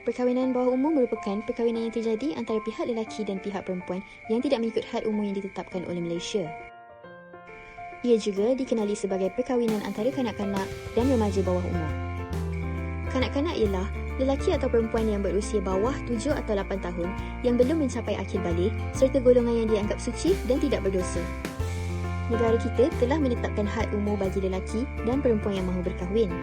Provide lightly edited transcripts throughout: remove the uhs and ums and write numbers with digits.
Perkahwinan bawah umur merupakan perkahwinan yang terjadi antara pihak lelaki dan pihak perempuan yang tidak mengikut had umur yang ditetapkan oleh Malaysia. Ia juga dikenali sebagai perkahwinan antara kanak-kanak dan remaja bawah umur. Kanak-kanak ialah lelaki atau perempuan yang berusia bawah 7 atau 8 tahun yang belum mencapai akhir balik serta golongan yang dianggap suci dan tidak berdosa. Negara kita telah menetapkan had umur bagi lelaki dan perempuan yang mahu berkahwin.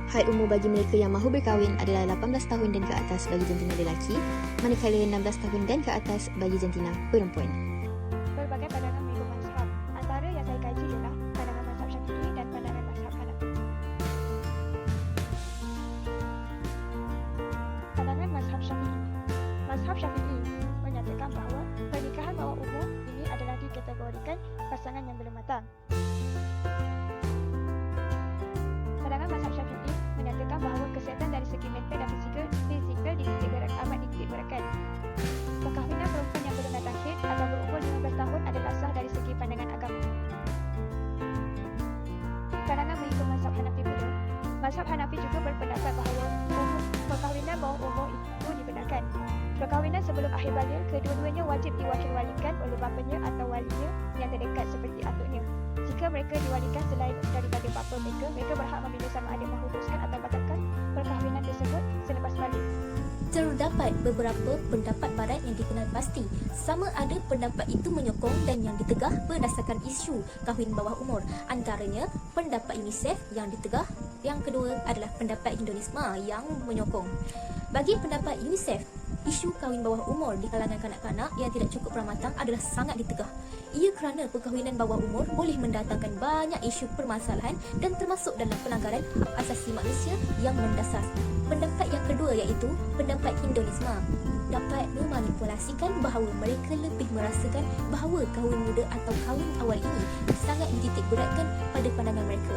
Had umur bagi mereka yang mahu berkahwin adalah 18 tahun dan ke atas bagi jantina lelaki, manakala 16 tahun dan ke atas bagi jantina perempuan. Berbagai pandangan mengikut mazhab. Antara yang saya kaji ialah pandangan mazhab Syafi'i dan pandangan mazhab Hanafi. Pandangan mazhab Syafi'i. Mazhab Syafi'i menyatakan bahawa pernikahan bawah umur ini adalah dikategorikan pasangan yang belum matang. Pandangan mazhab Syafi'i menyatakan bahawa kesihatan dari segi mental dan fizikal amat dititik beratkan. Perkahwinan perempuan yang belum datang haid atau berumur 15 tahun adalah sah dari segi pandangan agama. Pandangan mengikut mazhab Hanafi pula. Mazhab Hanafi juga berpendapat bahawa perkahwinan bawah umur itu dibenarkan. Perkahwinan sebelum akhir balik, kedua-duanya wajib diwakil-walikan oleh bapanya atau walinya yang terdekat seperti atuknya. Jika mereka diwalikan selain daripada bapa mereka berhak memilih sama ada mahu teruskan atau batalkan perkahwinan tersebut selepas balik. Terdapat beberapa pendapat barat yang dikenal pasti. Sama ada pendapat itu menyokong dan yang ditegah berdasarkan isu kahwin bawah umur. Antaranya pendapat UNICEF yang ditegah. Yang kedua adalah pendapat Hinduisme yang menyokong. Bagi pendapat UNICEF, isu kahwin bawah umur di kalangan kanak-kanak yang tidak cukup ramatang adalah sangat ditegah. Ia kerana perkahwinan bawah umur boleh mendatangkan banyak isu permasalahan dan termasuk dalam pelanggaran hak asasi manusia yang mendasar. Pendapat yang kedua iaitu pendapat Hinduisme dapat memanipulasikan bahawa mereka lebih merasakan bahawa kahwin muda atau kahwin awal ini sangat dititik beratkan pada pandangan mereka.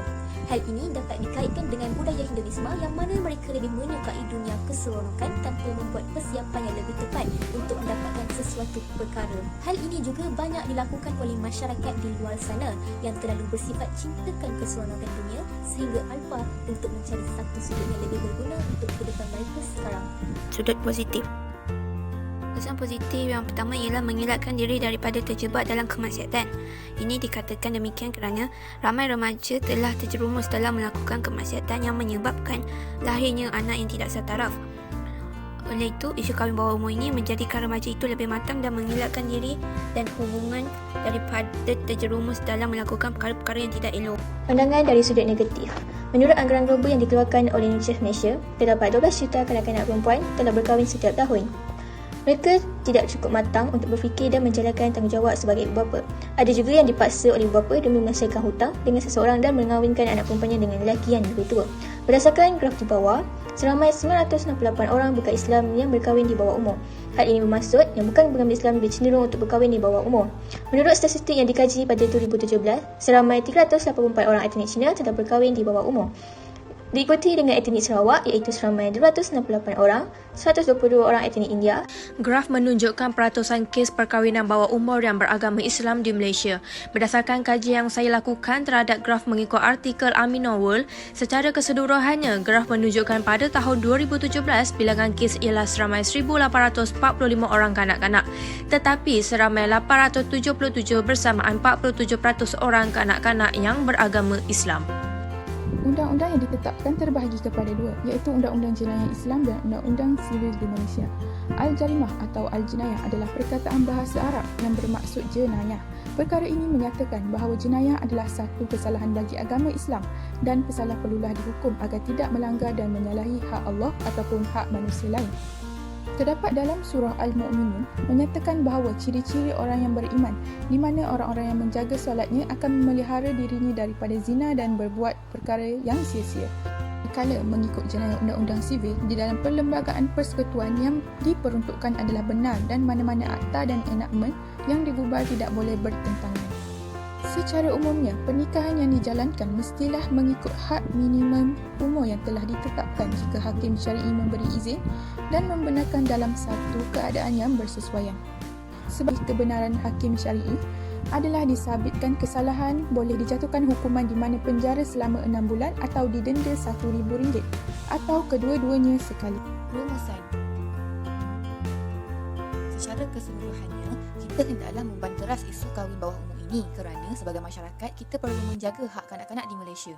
Hal ini dapat dikaitkan dengan budaya Hinduisme yang mana mereka lebih menyukai dunia keseronokan tanpa membuat persiapan yang lebih tepat untuk mendapatkan sesuatu perkara. Hal ini juga banyak dilakukan oleh masyarakat di luar sana yang terlalu bersifat cintakan keseronokan dunia sehingga alpa untuk mencari satu sudut yang lebih berguna untuk kehidupan mereka sekarang. Sudut positif. Kesan positif yang pertama ialah mengelakkan diri daripada terjebak dalam kemaksiatan. Ini dikatakan demikian kerana ramai remaja telah terjerumus dalam melakukan kemaksiatan yang menyebabkan lahirnya anak yang tidak setaraf. Oleh itu, isu kahwin bawah umur ini menjadikan remaja itu lebih matang dan mengelakkan diri dan hubungan daripada terjerumus dalam melakukan perkara-perkara yang tidak elok. Pandangan dari sudut negatif. Menurut anggaran global yang dikeluarkan oleh UNICEF Malaysia, terdapat 12 juta kanak-kanak perempuan telah berkahwin setiap tahun. Mereka tidak cukup matang untuk berfikir dan menjalankan tanggungjawab sebagai ibu bapa. Ada juga yang dipaksa oleh ibu bapa demi menyelesaikan hutang dengan seseorang dan mengahwinkan anak perempuannya dengan lelaki yang lebih tua. Berdasarkan graf di bawah, seramai 968 orang bukan Islam yang berkahwin di bawah umur. Hal ini bermaksud yang bukan pengambil Islam lebih cenderung untuk berkahwin di bawah umur. Menurut statistik yang dikaji pada 2017, seramai 384 orang etnik Cina telah berkahwin di bawah umur. Diikuti dengan etnik Sarawak iaitu seramai 268 orang, 122 orang etnik India. Graf menunjukkan peratusan kes perkahwinan bawah umur yang beragama Islam di Malaysia. Berdasarkan kajian yang saya lakukan terhadap graf mengikut artikel Amino World, secara keseluruhannya graf menunjukkan pada tahun 2017 bilangan kes ialah seramai 1,845 orang kanak-kanak. Tetapi seramai 877 bersamaan 47% orang kanak-kanak yang beragama Islam. Undang-undang yang ditetapkan terbahagi kepada dua, iaitu Undang-Undang Jenayah Islam dan Undang-Undang Sivil di Malaysia. Al-Jarimah atau Al-Jinayah adalah perkataan bahasa Arab yang bermaksud jenayah. Perkara ini menyatakan bahawa jenayah adalah satu kesalahan bagi agama Islam dan pesalah perlulah dihukum agar tidak melanggar dan menyalahi hak Allah ataupun hak manusia lain. Terdapat dalam surah Al-Mu'minun menyatakan bahawa ciri-ciri orang yang beriman di mana orang-orang yang menjaga solatnya akan memelihara dirinya daripada zina dan berbuat perkara yang sia-sia. Kala mengikut jenayah undang-undang sivil di dalam perlembagaan persekutuan yang diperuntukkan adalah benar dan mana-mana akta dan enakmen yang digubal tidak boleh bertentangan. Secara umumnya, pernikahan yang dijalankan mestilah mengikut had minimum umur yang telah ditetapkan jika hakim syar'i memberi izin dan membenarkan dalam satu keadaan yang bersesuaian. Sebab kebenaran hakim syar'i adalah disabitkan kesalahan boleh dijatuhkan hukuman di mana penjara selama 6 bulan atau didenda RM1,000. atau kedua-duanya sekali. Rumusan. Secara keseluruhannya, kita hendaklah membanteras isu kahwin bawah umur ini kerana sebagai masyarakat kita perlu menjaga hak kanak-kanak di Malaysia.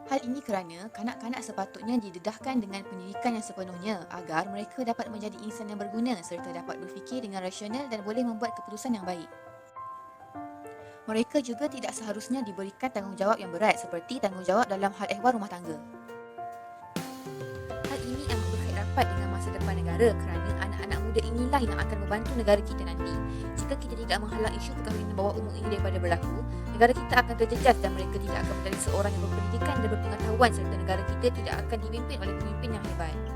Hal ini kerana kanak-kanak sepatutnya didedahkan dengan pendidikan yang sepenuhnya agar mereka dapat menjadi insan yang berguna serta dapat berfikir dengan rasional dan boleh membuat keputusan yang baik. Mereka juga tidak seharusnya diberikan tanggungjawab yang berat seperti tanggungjawab dalam hal ehwal rumah tangga. Hal ini amat berkait rapat dengan masa depan negara kerana anak-anak muda inilah yang akan membantu negara kita nanti. Jika kita tidak menghalang isu perkahwinan bawah umur ini daripada berlaku, negara kita akan terjejas dan mereka tidak akan menjadi seorang yang berpendidikan dan berpengetahuan serta negara kita tidak akan dipimpin oleh pemimpin yang hebat.